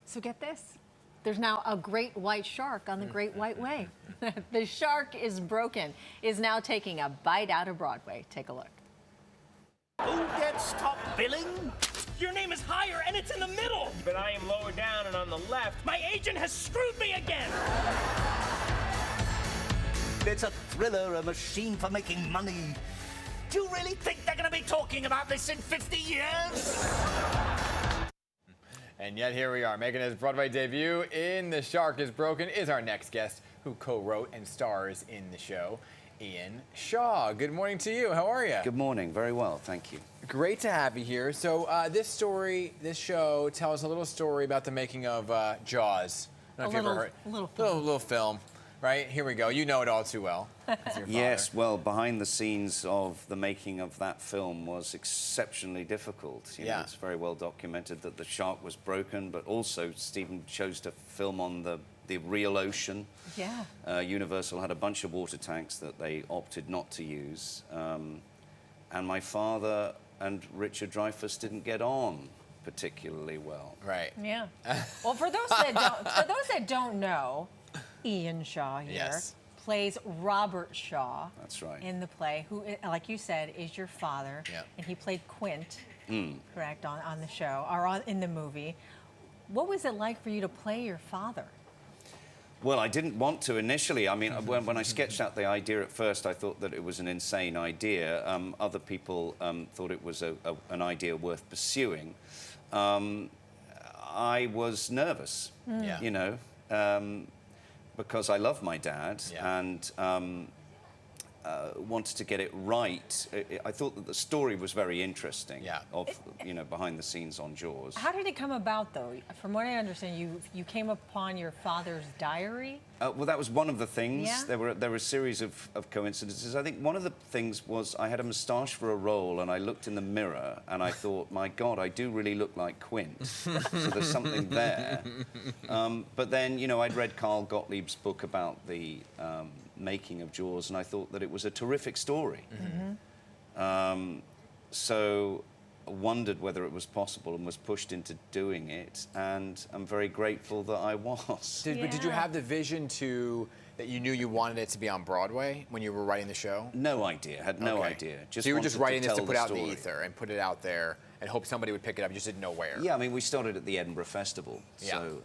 So get this. There's now a great white shark on the Great White Way. The shark is broken, is now taking a bite out of Broadway. Take a look. Who gets top billing? Your name is higher and it's in the middle. But I am lower down and on the left. My agent has screwed me again. It's a thriller, a machine for making money. Do you really think they're going to be talking about this in 50 years? And yet here we are, making his Broadway debut in The Shark is Broken is our next guest, who co-wrote and stars in the show, Ian Shaw. Good morning to you. How are you? Good morning. Very well, thank you. Great to have you here. So this show tells a little story about the making of Jaws. I don't know if you've ever heard. A little film. Right, here we go. You know it all too well. Yes, well, behind the scenes of the making of that film was exceptionally difficult. You know, it's very well documented that the shark was broken, but also Stephen chose to film on the real ocean. Yeah. Universal had a bunch of water tanks that they opted not to use. And my father and Richard Dreyfuss didn't get on particularly well. Right. Yeah. Well, for those that don't know, Ian Shaw here plays Robert Shaw. That's right. In the play, who, like you said, is your father. Yeah. And he played Quint, correct, on the show, or in the movie. What was it like for you to play your father? Well, I didn't want to initially. I mean, when I sketched out the idea at first, I thought that it was an insane idea. Other people thought it was an idea worth pursuing. I was nervous, you know, because I love my dad and wanted to get it right. I thought that the story was very interesting, you know, behind the scenes on Jaws. How did it come about, though? From what I understand, you came upon your father's diary? Well, that was one of the things. Yeah? There were a series of coincidences. I think one of the things was I had a moustache for a role, and I looked in the mirror, and I thought, my God, I do really look like Quint. So there's something there. But then, you know, I'd read Carl Gottlieb's book about the making of Jaws, and I thought that it was a terrific story. So I wondered whether it was possible and was pushed into doing it, and I'm very grateful that I was. Did you have the vision that you knew you wanted it to be on Broadway when you were writing the show? No idea, had no idea. So you were just writing this to put out in the ether and put it out there and hope somebody would pick it up, you just didn't know where? Yeah, I mean, we started at the Edinburgh Festival, so,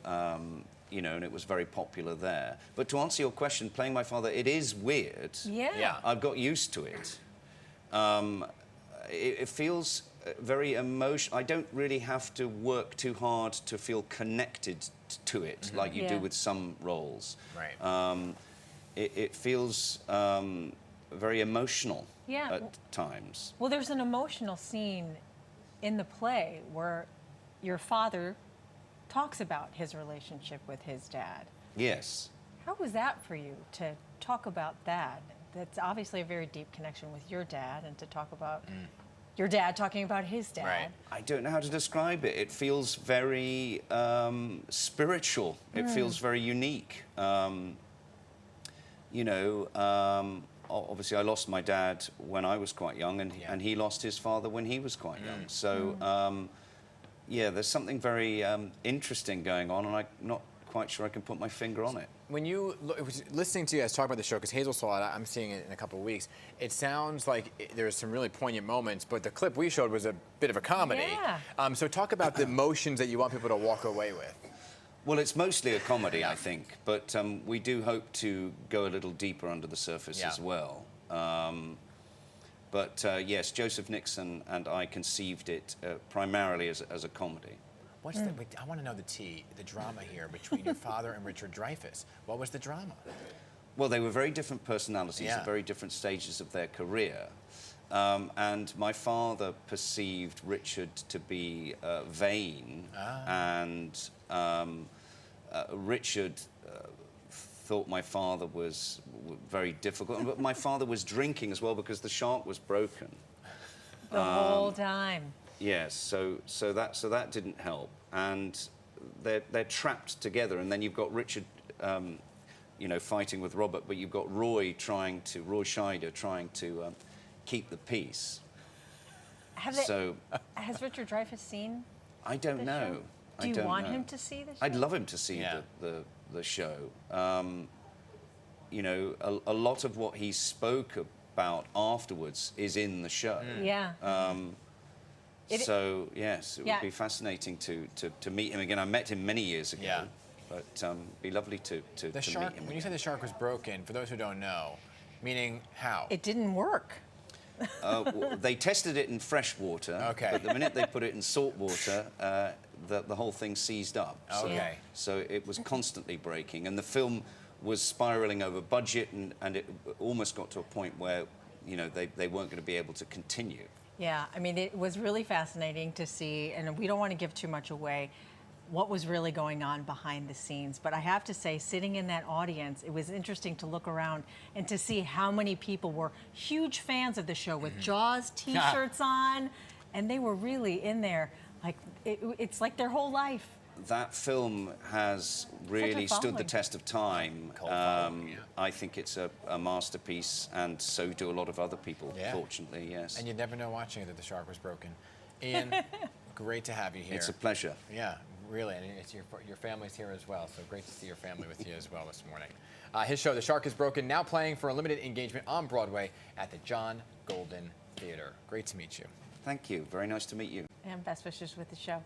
you know, and it was very popular there. But to answer your question, playing my father, it is weird. Yeah. I've got used to it. It feels very emotional. I don't really have to work too hard to feel connected to it, like you do with some roles. Right. It feels very emotional at times. Well, there's an emotional scene in the play where your father talks about his relationship with his dad. Yes. How was that for you to talk about that? That's obviously a very deep connection with your dad, and to talk about your dad talking about his dad. Right. I don't know how to describe it. It feels very spiritual. It feels very unique. You know, obviously I lost my dad when I was quite young, and he lost his father when he was quite young. So, yeah, there's something very interesting going on, and I'm not quite sure I can put my finger on it. When you listening to you guys talk about the show, because Hazel saw it, I'm seeing it in a couple of weeks. It sounds like there's some really poignant moments, but the clip we showed was a bit of a comedy. Yeah. So talk about the emotions that you want people to walk away with. Well, it's mostly a comedy, I think, but we do hope to go a little deeper under the surface as well. But yes, Joseph Nixon and I conceived it primarily as a comedy. What's I want to know the drama here between your father and Richard Dreyfuss. What was the drama? Well, they were very different personalities at very different stages of their career. And my father perceived Richard to be vain, and Richard thought my father was very difficult. But my father was drinking as well because the shark was broken. The whole time. Yes, so that didn't help, and they're trapped together, and then you've got Richard, you know, fighting with Robert, but you've got Roy Scheider trying to keep the peace. Has Richard Dreyfuss seen? I don't know. Do you don't want know. him to see the show? I'd love him to see Yeah. the show. You know, a lot of what he spoke about afterwards is in the show. Yeah. So yes, it Yeah. would be fascinating to meet him again. I met him many years ago, Yeah. but be lovely to The meet shark, him when you said again. the shark was broken, for those who don't know, meaning how? It didn't work. They tested it in fresh water, Okay. but the minute they put it in salt water, the whole thing seized up. Okay. So it was constantly breaking, and the film was spiraling over budget, and it almost got to a point where, you know, they weren't going to be able to continue. Yeah, I mean, it was really fascinating to see, and we don't want to give too much away, what was really going on behind the scenes. But I have to say, sitting in that audience, it was interesting to look around and to see how many people were huge fans of the show with Jaws t-shirts on, and they were really in there. Like, it's like their whole life. That film has really stood the following. test of time. Cult following, yeah. I think it's a masterpiece, and so do a lot of other people, Yeah. fortunately, yes. And you'd never know watching it that the shark was broken. Ian, great to have you here. It's a pleasure. Yeah, really, and it's your family's here as well, so great to see your family with you as well this morning. His show, The Shark is Broken, now playing for a limited engagement on Broadway at the John Golden Theater. Great to meet you. Thank you. Very nice to meet you. And best wishes with the show.